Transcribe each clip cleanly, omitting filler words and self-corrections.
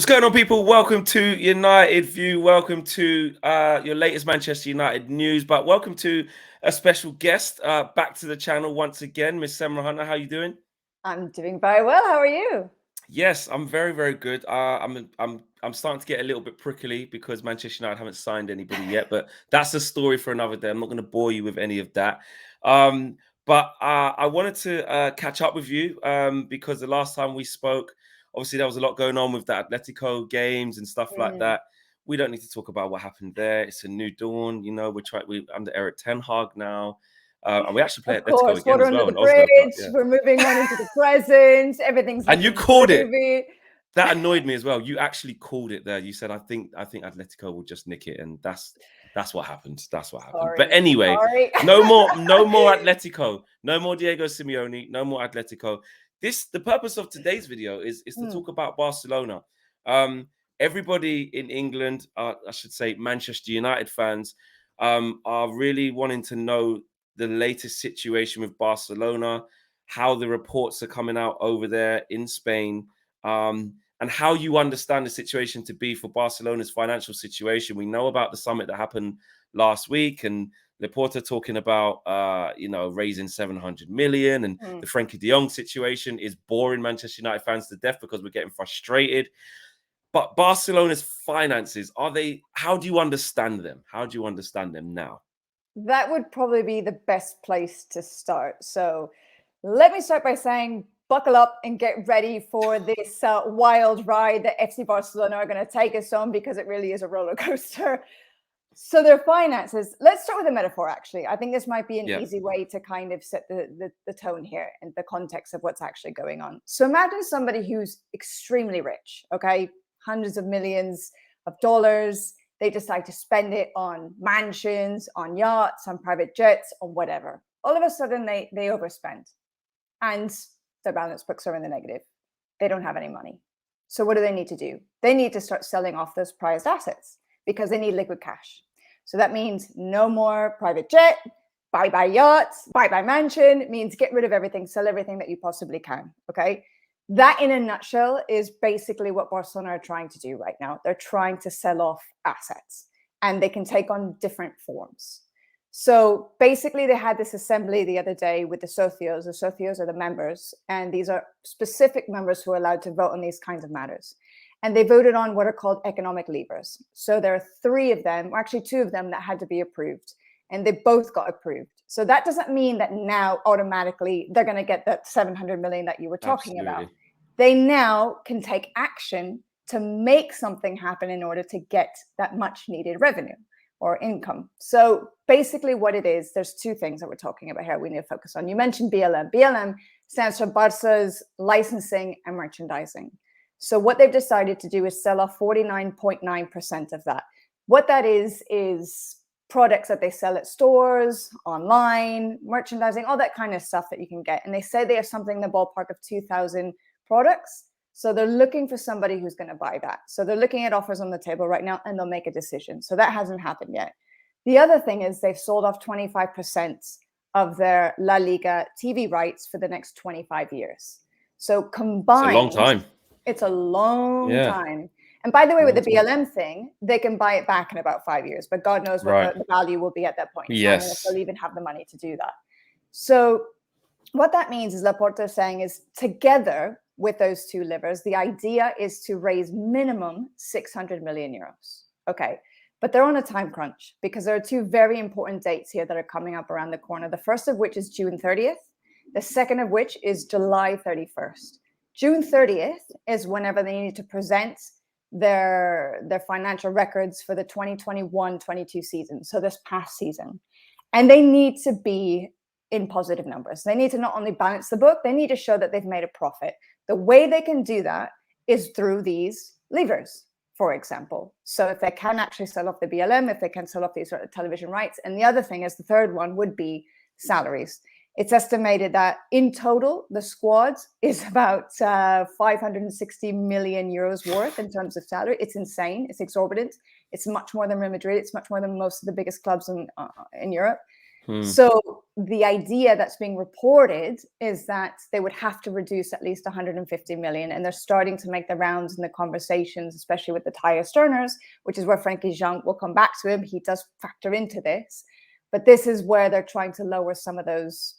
going on, people? Welcome to United View. Welcome to your latest Manchester United news. But welcome to a special guest back to the channel once again, Miss Semra. How you doing? I'm doing very well. How are you? Yes, I'm very, very good. I'm starting to get a little bit prickly because Manchester United haven't signed anybody yet. But that's a story for another day. I'm not going to bore you with any of that. But I wanted to catch up with you because the last time we spoke, obviously there was a lot going on with the Atletico games and stuff like that. We don't need to talk about what happened there. It's a new dawn. You know, we're under Eric Ten Hag now. And we actually play Atletico again as well in Oslo. Yeah. We're moving on into the present. Everything's and you called it. That annoyed me as well. You actually called it there. You said, "I think Atletico will just nick it," and that's what happened. That's what happened. But anyway, no more Atletico. No more Diego Simeone. No more Atletico. The purpose of today's video is to talk about Barcelona. Everybody in England, I should say Manchester United fans, are really wanting to know the latest situation with Barcelona, how the reports are coming out over there in Spain, and how you understand the situation to be for Barcelona's financial situation. We know about the summit that happened last week, and Laporta talking about raising 700 million, and the Frenkie de Jong situation is boring Manchester United fans to death because we're getting frustrated. But Barcelona's finances, how do you understand them? How do you understand them now? That would probably be the best place to start. So let me start by saying, buckle up and get ready for this wild ride that FC Barcelona are going to take us on, because it really is a roller coaster. So their finances, let's start with a metaphor, actually. I think this might be an easy way to kind of set the tone here and the context of what's actually going on. So imagine somebody who's extremely rich, okay? Hundreds of millions of dollars. They decide to spend it on mansions, on yachts, on private jets, on whatever. All of a sudden, they overspend. And their balance books are in the negative. They don't have any money. So what do they need to do? They need to start selling off those prized assets because they need liquid cash. So that means no more private jet, bye-bye yachts, bye-bye mansion. It means get rid of everything, sell everything that you possibly can, okay? That, in a nutshell, is basically what Barcelona are trying to do right now. They're trying to sell off assets, and they can take on different forms. So basically, they had this assembly the other day with the socios. The socios are the members, and these are specific members who are allowed to vote on these kinds of matters. And they voted on what are called economic levers. So there are 3 of them, or actually 2 of them, that had to be approved, and they both got approved. So that doesn't mean that now automatically they're going to get that 700 million that you were talking about. They now can take action to make something happen in order to get that much needed revenue or income. So basically what it is, there's 2 things that we're talking about here we need to focus on. You mentioned BLM. BLM stands for Barca's licensing and merchandising. So what they've decided to do is sell off 49.9% of that. What that is products that they sell at stores, online, merchandising, all that kind of stuff that you can get. And they say they have something in the ballpark of 2,000 products. So they're looking for somebody who's going to buy that. So they're looking at offers on the table right now, and they'll make a decision. So that hasn't happened yet. The other thing is they've sold off 25% of their La Liga TV rights for the next 25 years. So combined, it's a long time. It's a long time. And by the way, with the BLM thing, they can buy it back in about 5 years, but God knows what the value will be at that point. Yes. If they'll even have the money to do that. So what that means is Laporta is saying is, together with those 2 levers, the idea is to raise minimum 600 million euros. Okay. But they're on a time crunch because there are 2 very important dates here that are coming up around the corner. The first of which is June 30th. The second of which is July 31st. June 30th is whenever they need to present their financial records for the 2021-22 season, so this past season. And they need to be in positive numbers. They need to not only balance the book, they need to show that they've made a profit. The way they can do that is through these levers, for example. So if they can actually sell off the BLM, if they can sell off these television rights. And the other thing is, the third one would be salaries. It's estimated that in total, the squad is about 560 million euros worth in terms of salary. It's insane. It's exorbitant. It's much more than Real Madrid. It's much more than most of the biggest clubs in Europe. So the idea that's being reported is that they would have to reduce at least 150 million, and they're starting to make the rounds in the conversations, especially with the highest earners, which is where Frenkie de Jong, will come back to him. He does factor into this, but this is where they're trying to lower some of those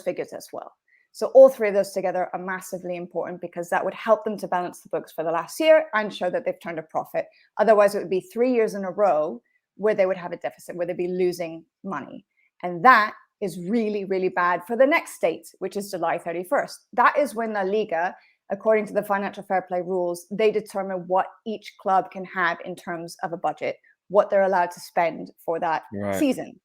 figures as well. So all three of those together are massively important, because that would help them to balance the books for the last year and show that they've turned a profit. Otherwise, it would be 3 years in a row where they would have a deficit, where they'd be losing money. And that is really, really bad for the next date, which is July 31st. That is when La Liga, according to the financial fair play rules, they determine what each club can have in terms of a budget, what they're allowed to spend for that season.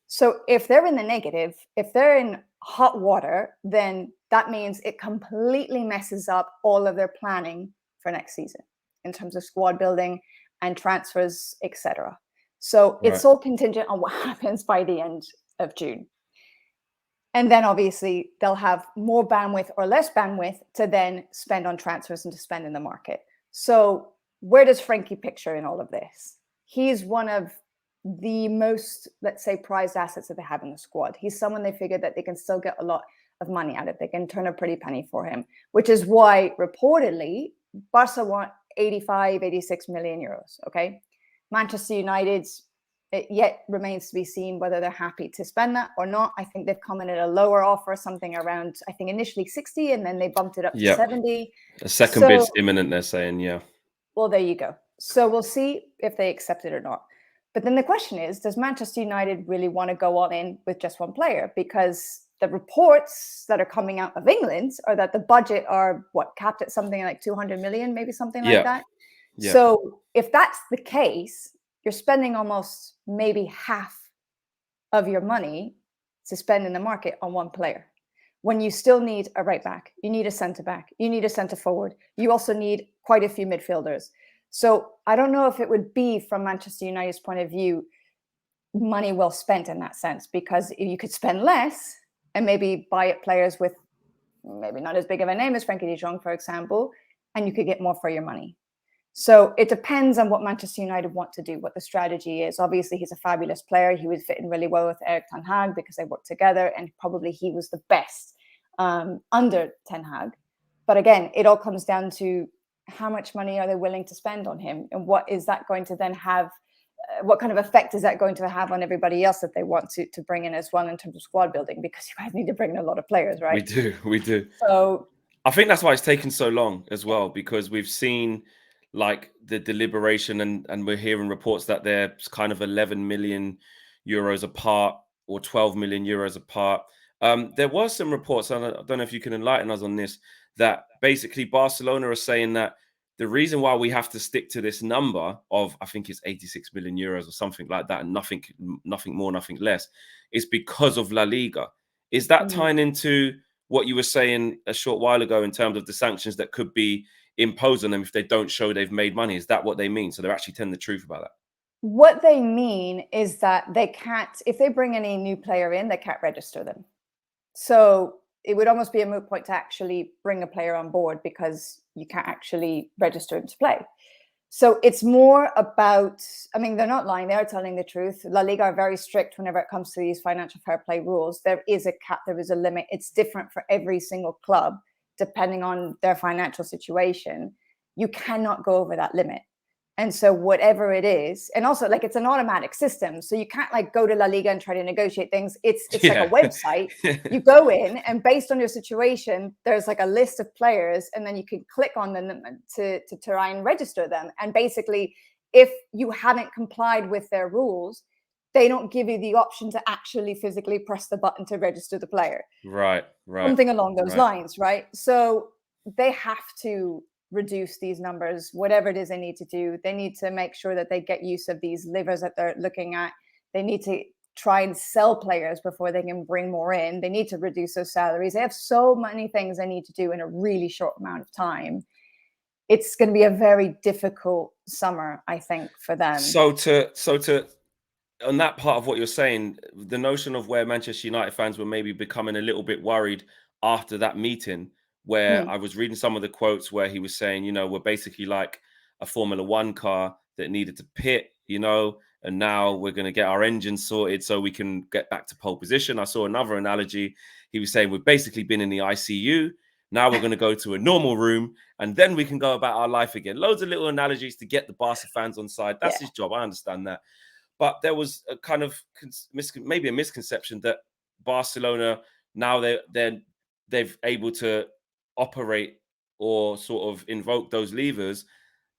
So if they're in the negative, if they're in hot water, then that means it completely messes up all of their planning for next season in terms of squad building and transfers, etc. So it's all contingent on what happens by the end of June. And then obviously they'll have more bandwidth or less bandwidth to then spend on transfers and to spend in the market. So where does Frenkie picture in all of this? He's one of the most, let's say, prized assets that they have in the squad. He's someone they figure that they can still get a lot of money out of. They can turn a pretty penny for him, which is why reportedly Barca want 85, 86 million euros. Okay. Manchester United, it yet remains to be seen whether they're happy to spend that or not. I think they've come in at a lower offer, something around, I think initially 60, and then they bumped it up to 70. A second bid's imminent, they're saying, yeah. Well, there you go. So we'll see if they accept it or not. But then the question is, does Manchester United really want to go all in with just one player? Because the reports that are coming out of England are that the budget are, capped at something like 200 million, maybe something like that. Yeah. So if that's the case, you're spending almost maybe half of your money to spend in the market on one player, when you still need a right back, you need a centre back, you need a centre forward, you also need quite a few midfielders. So I don't know if it would be, from Manchester United's point of view, money well spent in that sense, because you could spend less and maybe buy up players with maybe not as big of a name as Frenkie de Jong, for example, and you could get more for your money. So it depends on what Manchester United want to do, what the strategy is. Obviously, he's a fabulous player. He would fit in really well with Erik ten Hag because they work together, and probably he was the best under ten Hag. But again, it all comes down to how much money are they willing to spend on him, and what is that going to then have? What kind of effect is that going to have on everybody else that they want to bring in as well in terms of squad building? Because you guys need to bring in a lot of players, right? We do. So I think that's why it's taken so long as well, because we've seen like the deliberation, and we're hearing reports that they're kind of 11 million euros apart or 12 million euros apart. There was some reports, and I don't know if you can enlighten us on this, that basically Barcelona are saying that the reason why we have to stick to this number of, I think it's 86 million euros or something like that, and nothing more, nothing less, is because of La Liga. Is that tying into what you were saying a short while ago in terms of the sanctions that could be imposed on them if they don't show they've made money? Is that what they mean? So they're actually telling the truth about that? What they mean is that they can't, if they bring any new player in, they can't register them. So it would almost be a moot point to actually bring a player on board, because you can't actually register him to play. So it's more about, I mean, they're not lying, they're telling the truth. La Liga are very strict whenever it comes to these financial fair play rules. There is a cap, there is a limit. It's different for every single club, depending on their financial situation. You cannot go over that limit. And so whatever it is, and also like it's an automatic system. So you can't like go to La Liga and try to negotiate things. It's like a website. You go in, and based on your situation, there's like a list of players, and then you can click on them to try and register them. And basically, if you haven't complied with their rules, they don't give you the option to actually physically press the button to register the player. Right. Something along those lines, right? So they have to reduce these numbers, whatever it is they need to do. They need to make sure that they get use of these levers that they're looking at. They need to try and sell players before they can bring more in. They need to reduce those salaries. They have so many things they need to do in a really short amount of time. It's going to be a very difficult summer, I think, for them. So to on that part of what you're saying, the notion of where Manchester United fans were maybe becoming a little bit worried after that meeting, where I was reading some of the quotes where he was saying, you know, we're basically like a Formula One car. that needed to pit, you know, and now we're going to get our engines sorted so we can get back to pole position. I saw another analogy. He was saying we've basically been in the ICU. Now we're going to go to a normal room and then we can go about our life again. Loads of little analogies to get the Barca fans on side. That's his job. I understand that. But there was a kind of maybe a misconception that Barcelona, now they've able to operate or sort of invoke those levers,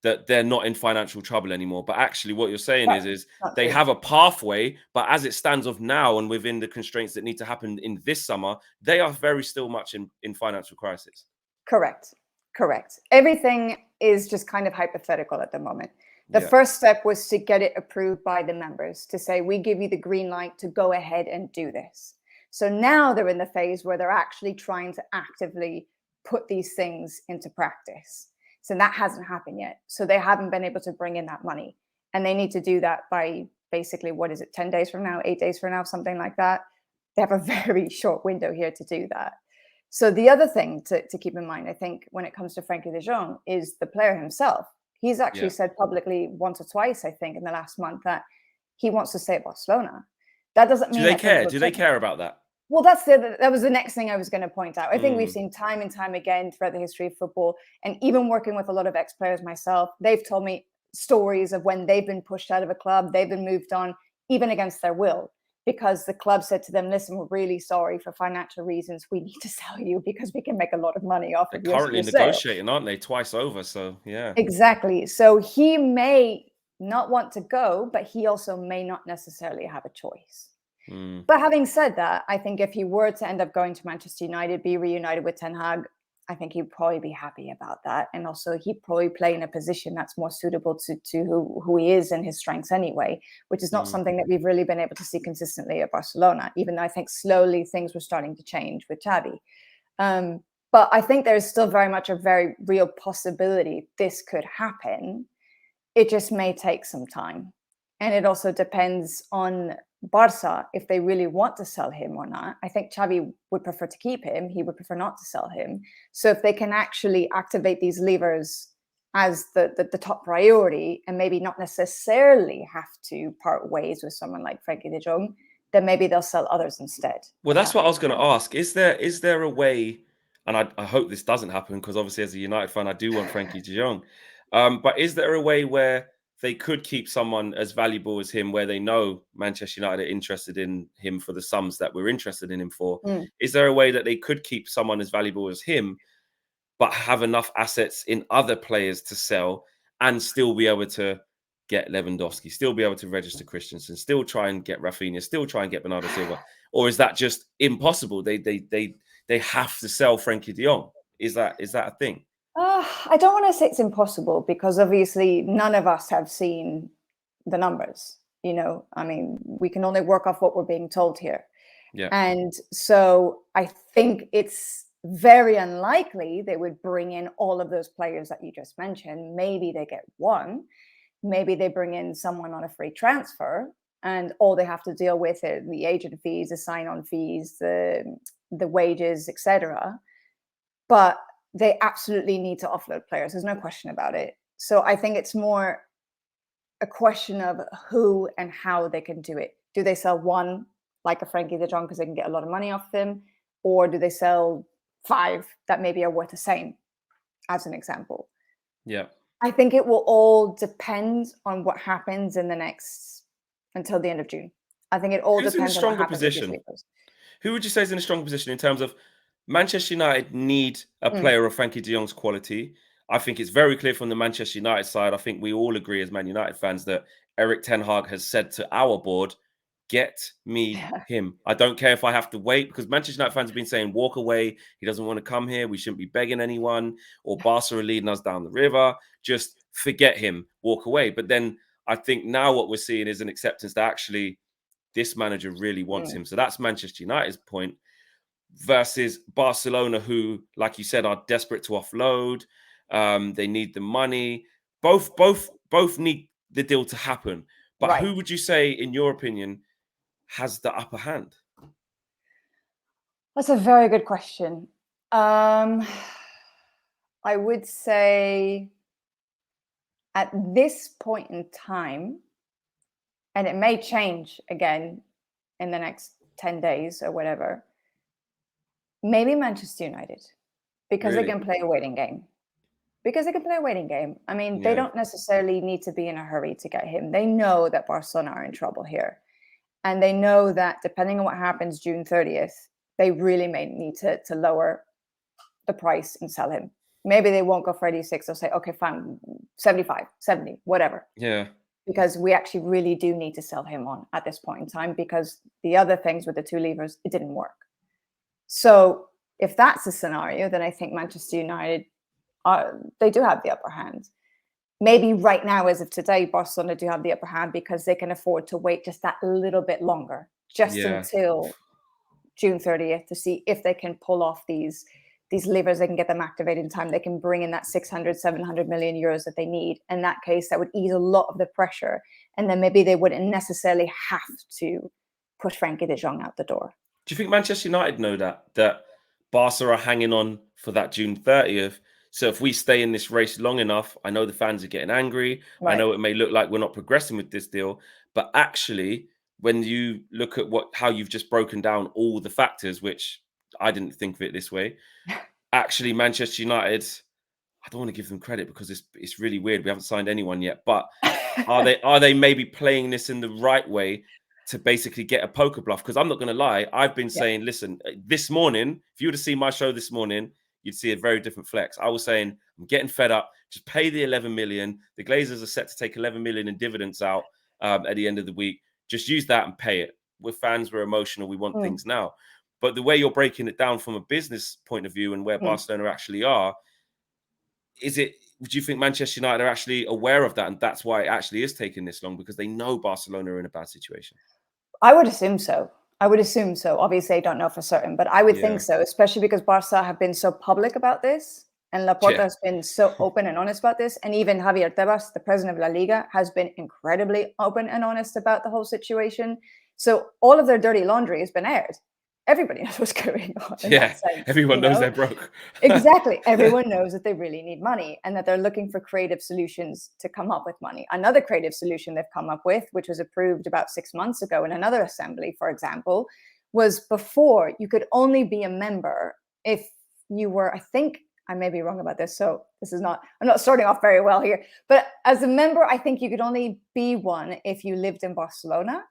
that they're not in financial trouble anymore. But actually what you're saying is they have a pathway, but as it stands of now and within the constraints that need to happen in this summer, they are very still much in financial crisis. Correct. Everything is just kind of hypothetical at the moment. The first step was to get it approved by the members, to say, we give you the green light to go ahead and do this. So now they're in the phase where they're actually trying to actively put these things into practice. So that hasn't happened yet. So they haven't been able to bring in that money. And they need to do that by basically, 10 days from now, 8 days from now, something like that. They have a very short window here to do that. So the other thing to keep in mind, I think, when it comes to Frenkie de Jong, is the player himself. He's actually said publicly once or twice, I think, in the last month, that he wants to stay at Barcelona. That doesn't mean do they care? Do they care about that? Well, that was the next thing I was going to point out. I think we've seen time and time again throughout the history of football, and even working with a lot of ex-players myself, they've told me stories of when they've been pushed out of a club, they've been moved on, even against their will, because the club said to them, listen, we're really sorry, for financial reasons, we need to sell you because we can make a lot of money off of your sale. They're currently negotiating, aren't they? Twice over, so yeah. Exactly. So he may not want to go, but he also may not necessarily have a choice. But having said that, I think if he were to end up going to Manchester United, be reunited with Ten Hag, I think he'd probably be happy about that. And also he'd probably play in a position that's more suitable to who he is and his strengths anyway, which is not something that we've really been able to see consistently at Barcelona, even though I think slowly things were starting to change with Xavi. But I think there's still very much a very real possibility this could happen. It just may take some time. And it also depends on Barca, if they really want to sell him or not. I think Xavi would prefer to keep him. He would prefer not to sell him. So if they can actually activate these levers as the top priority, and maybe not necessarily have to part ways with someone like Frenkie de Jong, then maybe they'll sell others instead. Well, that's what I was going to ask. Is there a way, and I hope this doesn't happen, because obviously as a United fan, I do want Frenkie de Jong. But is there a way where they could keep someone as valuable as him, where they know Manchester United are interested in him for the sums that we're interested in him for? Is there a way that they could keep someone as valuable as him, but have enough assets in other players to sell and still be able to get Lewandowski, still be able to register Christensen, still try and get Rafinha, still try and get Bernardo Silva? Or is that just impossible? They have to sell Frenkie de Jong. Is that a thing? I don't want to say it's impossible, because obviously none of us have seen the numbers. You know, I mean, we can only work off what we're being told here. Yeah. And so I think it's very unlikely they would bring in all of those players that you just mentioned. Maybe they get one. Maybe they bring in someone on a free transfer, and all they have to deal with are the agent fees, the sign-on fees, the wages, etc. But they absolutely need to offload players. There's no question about it. So I think it's more a question of who and how they can do it. Do they sell one, like a Frenkie de Jong, because they can get a lot of money off them? Or do they sell 5 that maybe are worth the same, as an example? Yeah. I think it will all depend on what happens in the next, until the end of June. I think it all depends on what happens with these levers. Who would you say is in a stronger position in terms of Manchester United need a player of Frenkie de Jong's quality? I think it's very clear from the Manchester United side. I think we all agree as Man United fans that Erik ten Hag has said to our board, get me him. I don't care if I have to wait, because Manchester United fans have been saying, walk away. He doesn't want to come here. We shouldn't be begging anyone, or Barca are leading us down the river. Just forget him, walk away. But then I think now what we're seeing is an acceptance that actually this manager really wants him. So that's Manchester United's point, versus Barcelona, who, like you said, are desperate to offload. They need the money. Both need the deal to happen. But who would you say, in your opinion, has the upper hand? That's a very good question. I would say at this point in time, and it may change again in the next 10 days or whatever, maybe Manchester United, because they can play a waiting game. I mean, they don't necessarily need to be in a hurry to get him. They know that Barcelona are in trouble here. And they know that depending on what happens June 30th, they really may need to lower the price and sell him. Maybe they won't go for 86. They'll say, okay, fine, 75, 70, whatever. Yeah. Because we actually really do need to sell him on at this point in time, because the other things with the two levers, it didn't work. So if that's the scenario, then I think Manchester United, they do have the upper hand. Maybe right now, as of today, Barcelona do have the upper hand because they can afford to wait just that little bit longer, just until June 30th, to see if they can pull off these levers. They can get them activated in time. They can bring in that 600, 700 million euros that they need. In that case, that would ease a lot of the pressure. And then maybe they wouldn't necessarily have to push Frenkie de Jong out the door. Do you think Manchester United know that Barca are hanging on for that June 30th? So if we stay in this race long enough, I know the fans are getting angry. Right. I know it may look like we're not progressing with this deal, but actually, when you look at how you've just broken down all the factors, which I didn't think of it this way, actually Manchester United, I don't want to give them credit because it's really weird. We haven't signed anyone yet, but are they maybe playing this in the right way to basically get a poker bluff? Because I'm not going to lie, I've been saying, listen, this morning, if you were to see my show this morning, you'd see a very different flex. I was saying, I'm getting fed up. Just pay the 11 million. The Glazers are set to take 11 million in dividends out at the end of the week. Just use that and pay it. We're fans. We're emotional. We want things now. But the way you're breaking it down from a business point of view and where Barcelona actually are, do you think Manchester United are actually aware of that? And that's why it actually is taking this long, because they know Barcelona are in a bad situation? I would assume so. Obviously, I don't know for certain, but I would think so, especially because Barca have been so public about this, and Laporta has been so open and honest about this. And even Javier Tebas, the president of La Liga, has been incredibly open and honest about the whole situation. So all of their dirty laundry has been aired. Everybody knows what's going on. Everyone knows they're broke. Exactly. Everyone knows that they really need money and that they're looking for creative solutions to come up with money. Another creative solution they've come up with, which was approved about 6 months ago in another assembly, for example, was before you could only be a member if you were, I think, I may be wrong about this, so I'm not starting off very well here, but as a member, I think you could only be one if you lived in Barcelona,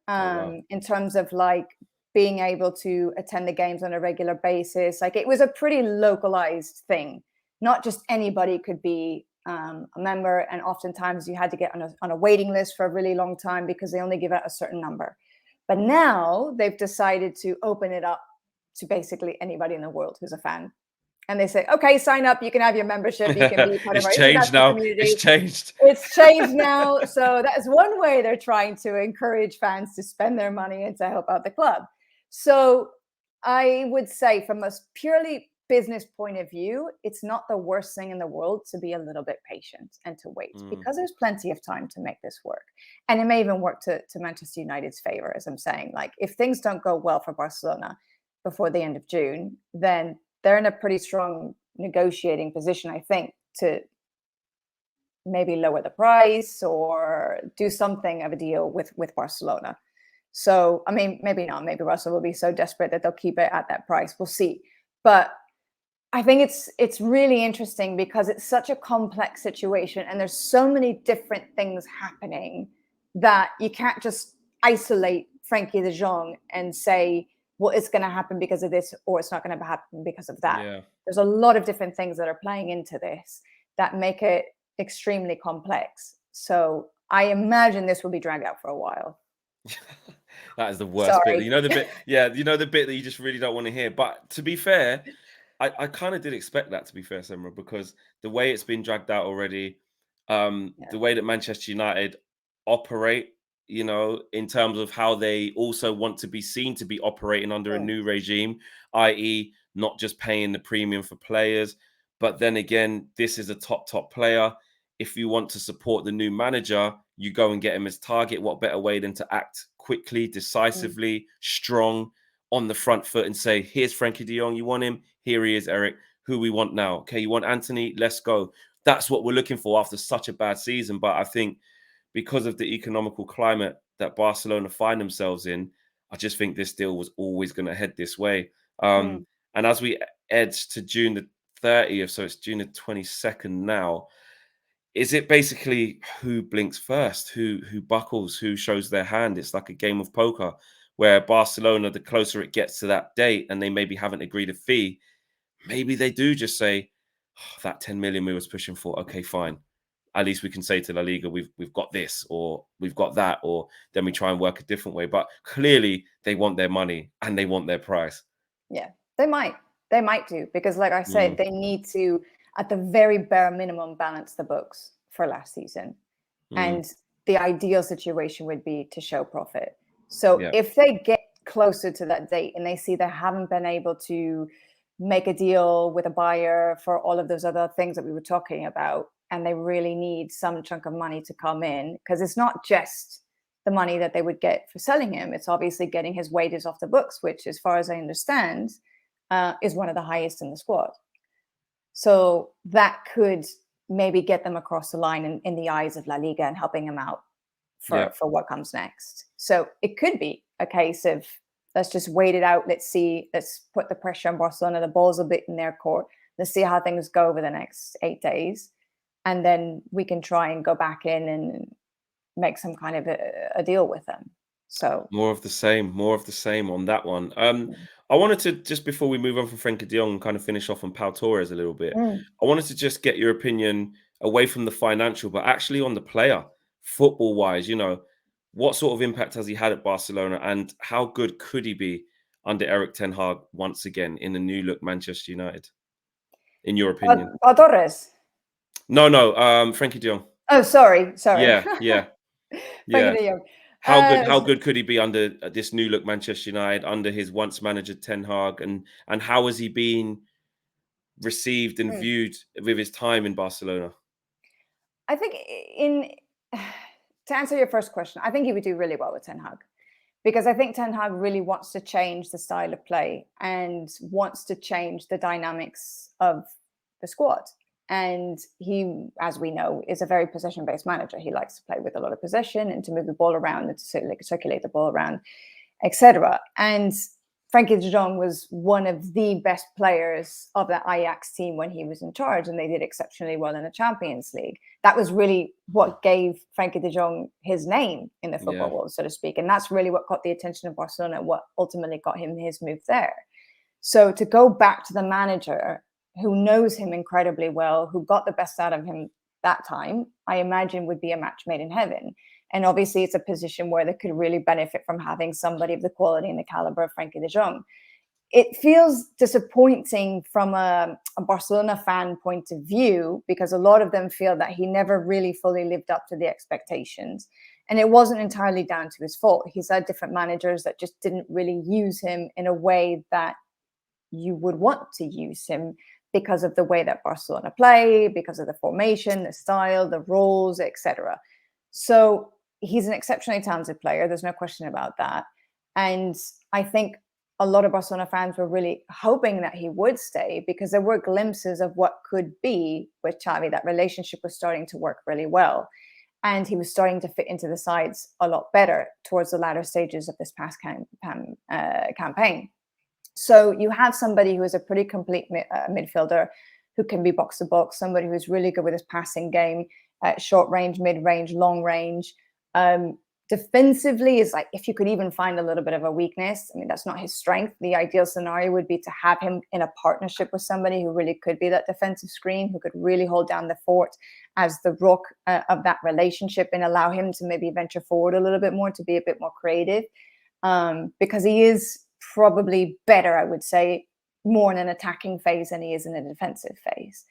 in terms of like being able to attend the games on a regular basis. Like, it was a pretty localized thing. Not just anybody could be a member, and oftentimes you had to get on a waiting list for a really long time because they only give out a certain number. But now they've decided to open it up to basically anybody in the world who's a fan. And they say, okay, sign up. You can have your membership. You can be part of our international community. It's changed now. So that is one way they're trying to encourage fans to spend their money and to help out the club. So I would say, from a purely business point of view, it's not the worst thing in the world to be a little bit patient and to wait, because there's plenty of time to make this work. And it may even work to Manchester United's favor, as I'm saying. Like, if things don't go well for Barcelona before the end of June, then they're in a pretty strong negotiating position, I think, to maybe lower the price or do something of a deal with Barcelona. So, I mean, maybe not. Maybe Russell will be so desperate that they'll keep it at that price. We'll see. But I think it's really interesting because it's such a complex situation and there's so many different things happening that you can't just isolate Frenkie de Jong and say, well, it's going to happen because of this, or it's not going to happen because of that. Yeah. There's a lot of different things that are playing into this that make it extremely complex. So I imagine this will be dragged out for a while. That is the worst bit. You know the bit, the bit that you just really don't want to hear. But to be fair, I kind of did expect that, to be fair, Semra, because the way it's been dragged out already, the way that Manchester United operate, in terms of how they also want to be seen to be operating under a new regime, i.e. not just paying the premium for players. But then again, this is a top player. If you want to support the new manager, you go and get him as target. What better way than to act quickly, decisively, strong, on the front foot and say, here's Frenkie de Jong, you want him? Here he is, Eric. Who we want now? Okay, you want Anthony? Let's go. that's what we're looking for after such a bad season. But I think because of the economical climate that Barcelona find themselves in, I just think this deal was always going to head this way. And as we edge to June the 30th, so it's June the 22nd now, is it basically who blinks first, who buckles, who shows their hand? It's like a game of poker where Barcelona, the closer it gets to that date and they maybe haven't agreed a fee, maybe they do just say, oh, that 10 million we was pushing for, okay, fine. At least we can say to La Liga, we've got this, or we've got that, or then we try and work a different way. But clearly they want their money and they want their price. Yeah, they might do, because like I said, they need to, at the very bare minimum, balance the books for last season. And the ideal situation would be to show profit. So if they get closer to that date and they see they haven't been able to make a deal with a buyer for all of those other things that we were talking about, and they really need some chunk of money to come in, because it's not just the money that they would get for selling him, it's obviously getting his wages off the books, which, as far as I understand, is one of the highest in the squad. So that could maybe get them across the line in the eyes of La Liga and helping them out for what comes next. So it could be a case of, let's just wait it out. Let's see. Let's put the pressure on Barcelona. The ball's a bit in their court. Let's see how things go over the next 8 days. And then we can try and go back in and make some kind of a deal with them. So more of the same on that one. I wanted to, just before we move on from Frenkie de Jong, kind of finish off on Pau Torres a little bit. I wanted to just get your opinion away from the financial, but actually on the player, football wise, you know, what sort of impact has he had at Barcelona, and how good could he be under Eric Ten Hag once again in the new look Manchester United, in your opinion? Pau Torres? No, Frenkie de Jong. Oh, sorry. Yeah. Frenkie de Jong. How good could he be under this new look Manchester United, under his once manager Ten Hag, and how has he been received and viewed with his time in Barcelona? I think to answer your first question, I think he would do really well with Ten Hag, because I think Ten Hag really wants to change the style of play and wants to change the dynamics of the squad. And he, as we know, is a very possession-based manager. He likes to play with a lot of possession and to move the ball around and to circulate the ball around, etc. And Frenkie de Jong was one of the best players of that Ajax team when he was in charge, and they did exceptionally well in the Champions League. That was really what gave Frenkie de Jong his name in the football world, so to speak. And that's really what caught the attention of Barcelona, what ultimately got him his move there. So to go back to the manager who knows him incredibly well, who got the best out of him that time, I imagine would be a match made in heaven. And obviously it's a position where they could really benefit from having somebody of the quality and the caliber of Frenkie de Jong. It feels disappointing from a Barcelona fan point of view, because a lot of them feel that he never really fully lived up to the expectations. And it wasn't entirely down to his fault. He's had different managers that just didn't really use him in a way that you would want to use him, because of the way that Barcelona play, because of the formation, the style, the roles, etc. So he's an exceptionally talented player. There's no question about that. And I think a lot of Barcelona fans were really hoping that he would stay, because there were glimpses of what could be with Xavi. That relationship was starting to work really well. And he was starting to fit into the sides a lot better towards the latter stages of this past campaign. So you have somebody who is a pretty complete midfielder, who can be box to box, somebody who's really good with his passing game, short range, mid range, long range. Defensively is like, if you could even find a little bit of a weakness, I mean, that's not his strength. The ideal scenario would be to have him in a partnership with somebody who really could be that defensive screen, who could really hold down the fort as the rock of that relationship, and allow him to maybe venture forward a little bit more, to be a bit more creative, because he is probably better, I would say, more in an attacking phase than he is in a defensive phase.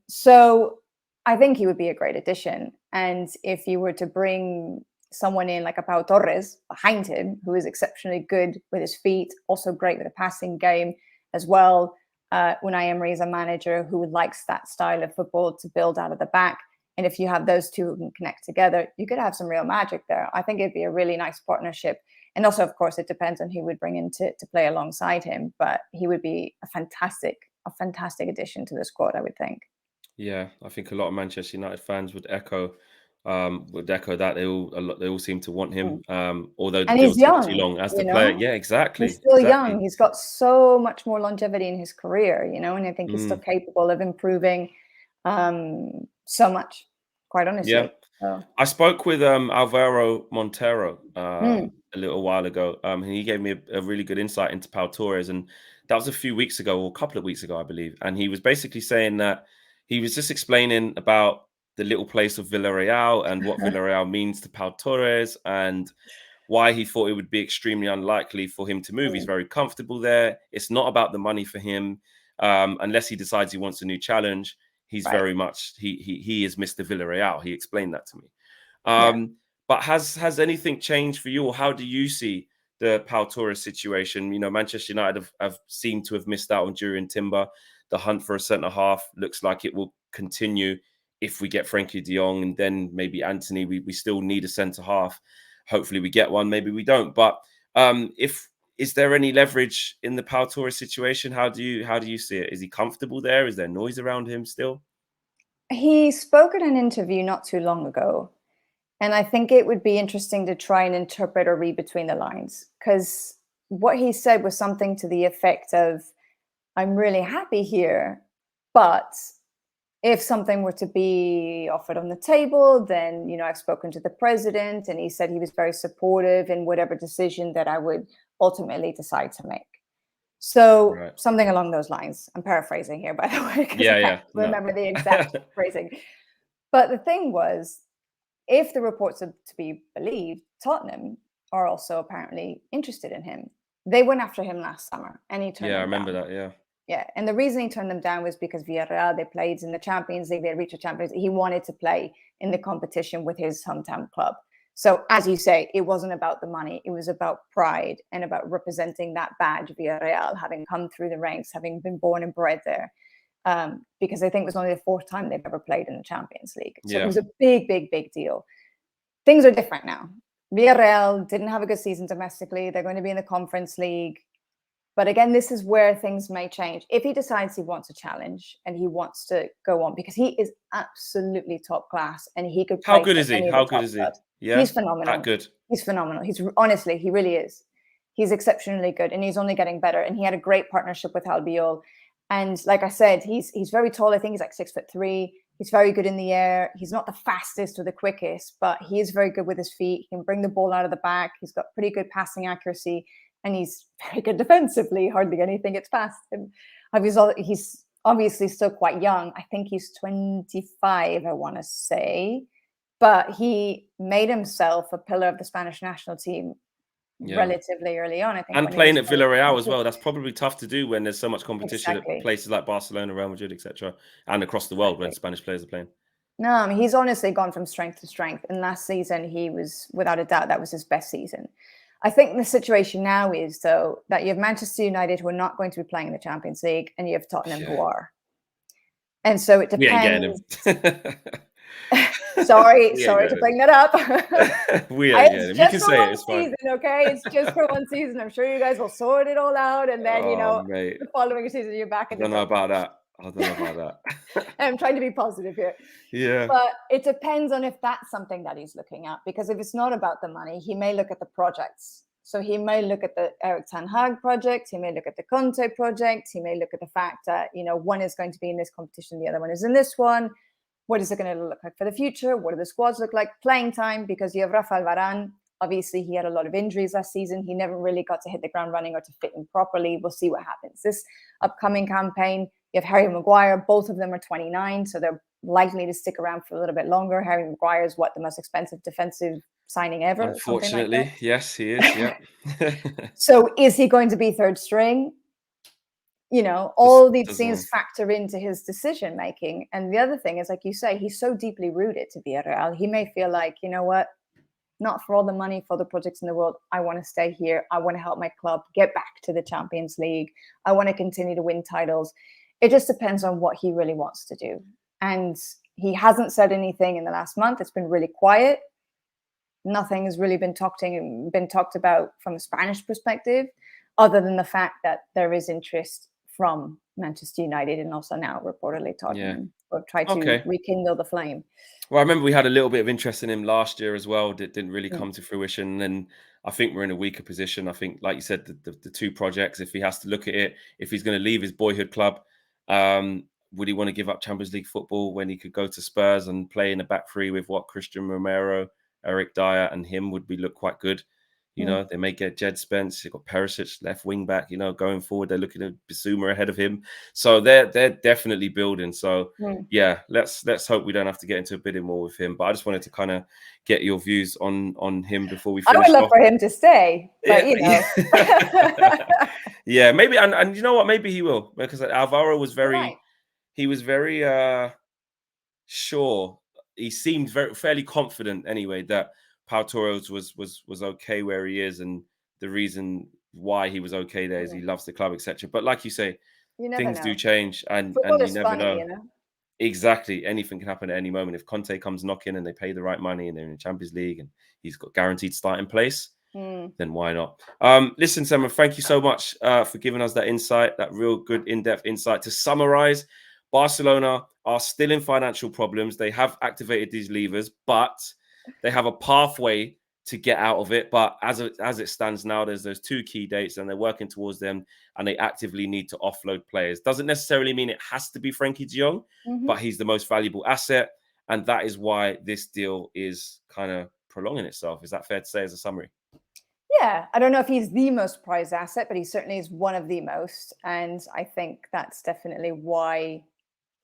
So I think he would be a great addition. And if you were to bring someone in like a Pau Torres behind him, who is exceptionally good with his feet, also great with a passing game as well. Unai Emery is a manager who likes that style of football to build out of the back. And if you have those two who can connect together, you could have some real magic there. I think it'd be a really nice partnership. And also, of course, it depends on who would bring in to play alongside him. But he would be a fantastic addition to the squad, I would think. Yeah, I think a lot of Manchester United fans would echo that. They all seem to want him, although the And deal he's took too young, long as the you player. know? Yeah, He's exactly, still young. exactly. He's got so much more longevity in his career, you know, and I think he's still Mm, capable of improving so much, quite yeah. honestly. So, I spoke with Alvaro Montero mm, a little while ago, and he gave me a really good insight into Pau Torres, and that was a few weeks ago, or a couple of weeks ago, I believe. And he was basically saying that he was just explaining about the little place of Villarreal and what Villarreal means to Pau Torres, and why he thought it would be extremely unlikely for him to move. He's mm, very comfortable there. It's not about the money for him, unless he decides he wants a new challenge. He's right. very much he is Mr. Villarreal. He explained that to me. Yeah. But has anything changed for you, or how do you see the Pau Torres situation? You know, Manchester United have seemed to have missed out on Jurriën Timber. The hunt for a centre half looks like it will continue if we get Frenkie de Jong and then maybe Anthony. We still need a centre half. Hopefully, we get one. Maybe we don't. But if is there any leverage in the Pau Torres situation? How do you see it? Is he comfortable there? Is there noise around him still? He spoke in an interview not too long ago, and I think it would be interesting to try and interpret or read between the lines, because what he said was something to the effect of, I'm really happy here, but if something were to be offered on the table, then, you know, I've spoken to the president and he said he was very supportive in whatever decision that I would ultimately decide to make. So Right. something along those lines. I'm paraphrasing here, by the way, because I Yeah. can't Yeah. No. remember the exact phrasing. But the thing was, if the reports are to be believed, Tottenham are also apparently interested in him. They went after him last summer and he turned Yeah, I them remember down. that. Yeah. Yeah, and the reason he turned them down was because Villarreal, they played in the Champions League, they reached the Champions League. He wanted to play in the competition with his hometown club. So, as you say, it wasn't about the money. It was about pride and about representing that badge, Villarreal, having come through the ranks, having been born and bred there. Because I think it was only the fourth time they've ever played in the Champions League. So it Yeah. was a big, big, big deal. Things are different now. Villarreal didn't have a good season domestically. They're going to be in the Conference League. But again, this is where things may change. If he decides he wants a challenge and he wants to go on, because he is absolutely top class and he could How play good for is he? any of the How good top is he? clubs. Yeah, He's that phenomenal. good. He's phenomenal. He's honestly, he really is. He's exceptionally good and he's only getting better. And he had a great partnership with Albiol. And like I said, he's very tall. I think he's like 6'3". He's very good in the air. He's not the fastest or the quickest, but he is very good with his feet. He can bring the ball out of the back. He's got pretty good passing accuracy. And he's very good defensively. Hardly anything gets past him. He's obviously still quite young. I think he's 25, I want to say. But he made himself a pillar of the Spanish national team Yeah. relatively early on, I think, And when he was playing at Villarreal as 22. well. That's probably tough to do when there's so much competition at Exactly. places like Barcelona, Real Madrid, etc., and across the world when Exactly. Spanish players are playing. No, I mean, he's honestly gone from strength to strength. And last season, he was, without a doubt, that was his best season. I think the situation now is, though, that you have Manchester United who are not going to be playing in the Champions League, and you have Tottenham Yeah. who are. And so it We ain't getting depends. him. Sorry, We ain't sorry to getting bring that up. him. We ain't getting It's him. You just can for say it. one It's fine. season, okay? It's just for one season. I'm sure you guys will sort it all out, and then, you Oh, know, mate. the following season you're back I in the don't know top about flight. that. I don't know about that. I'm trying to be positive here. Yeah. But it depends on if that's something that he's looking at, because if it's not about the money, he may look at the projects. So he may look at the Eric Ten Hag project, he may look at the Conte project, he may look at the fact that, you know, one is going to be in this competition, the other one is in this one. What is it going to look like for the future? What do the squads look like? Playing time, because you have Rafael Varane. Obviously, he had a lot of injuries last season. He never really got to hit the ground running or to fit in properly. We'll see what happens. This upcoming campaign, you have Harry Maguire. Both of them are 29, so they're likely to stick around for a little bit longer. Harry Maguire is the most expensive defensive signing ever, something like Unfortunately, yes, he is. Yeah. that. So is he going to be third string? You know, Just all these things doesn't. factor into his decision making. And the other thing is, like you say, he's so deeply rooted to Villarreal. He may feel like, you know what, not for all the money, for the projects in the world. I want to stay here. I want to help my club get back to the Champions League. I want to continue to win titles. It just depends on what he really wants to do. And he hasn't said anything in the last month. It's been really quiet. Nothing has really been talked about from a Spanish perspective, other than the fact that there is interest from Manchester United and also now reportedly Tottenham have tried to Okay. rekindle the flame. Well, I remember we had a little bit of interest in him last year as well. That didn't really come to fruition. And I think we're in a weaker position. I think, like you said, the two projects, if he has to look at it, if he's going to leave his boyhood club, would he want to give up Champions League football when he could go to Spurs and play in a back three with what Christian Romero, Eric Dyer, and him would be look quite good? You know, they may get Jed Spence. You've got Perisic, left wing back. You know, going forward, they're looking at Bissouma ahead of him. So they're definitely building. So yeah, let's hope we don't have to get into a bidding war with him. But I just wanted to kind of get your views on him before we finish. I would love for him to stay, but you know. Yeah, maybe, and you know what? Maybe he will, because Alvaro was very, he was very sure. He seemed fairly confident anyway that Pau Torres was okay where he is, and the reason why he was okay there is he loves the club, etc. But like you say, things do change, and you never know. You know. Exactly, anything can happen at any moment. If Conte comes knocking and they pay the right money and they're in the Champions League and he's got guaranteed starting place, then why not? Listen, Semra, thank you so much for giving us that insight, that real good in-depth insight. To summarize, Barcelona are still in financial problems. They have activated these levers, but they have a pathway to get out of it. But as it stands now, there's those 2 key dates and they're working towards them, and they actively need to offload players. Doesn't necessarily mean it has to be Frenkie de Jong, but he's the most valuable asset. And that is why this deal is kind of prolonging itself. Is that fair to say as a summary? Yeah, I don't know if he's the most prized asset, but he certainly is one of the most. And I think that's definitely why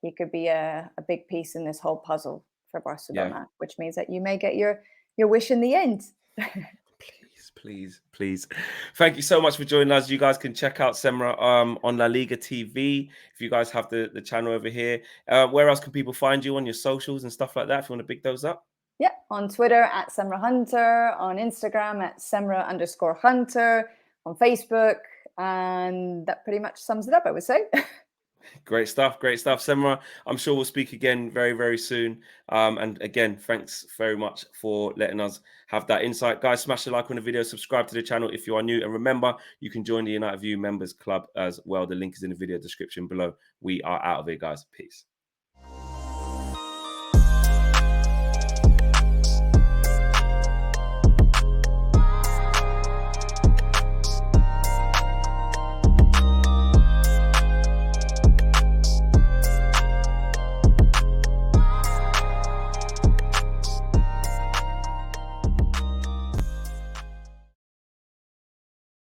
he could be a big piece in this whole puzzle for Barcelona, which means that you may get your wish in the end. Please. Thank you so much for joining us. You guys can check out Semra on La Liga TV. If you guys have the channel over here, where else can people find you on your socials and stuff like that if you want to pick those up? Yeah, on Twitter at Semra Hunter, on Instagram at Semra_Hunter, on Facebook, and that pretty much sums it up, I would say. Great stuff. Semra, I'm sure we'll speak again very, very soon. And again, thanks very much for letting us have that insight. Guys, smash the like on the video, subscribe to the channel if you are new. And remember, you can join the United View Members Club as well. The link is in the video description below. We are out of here, guys. Peace.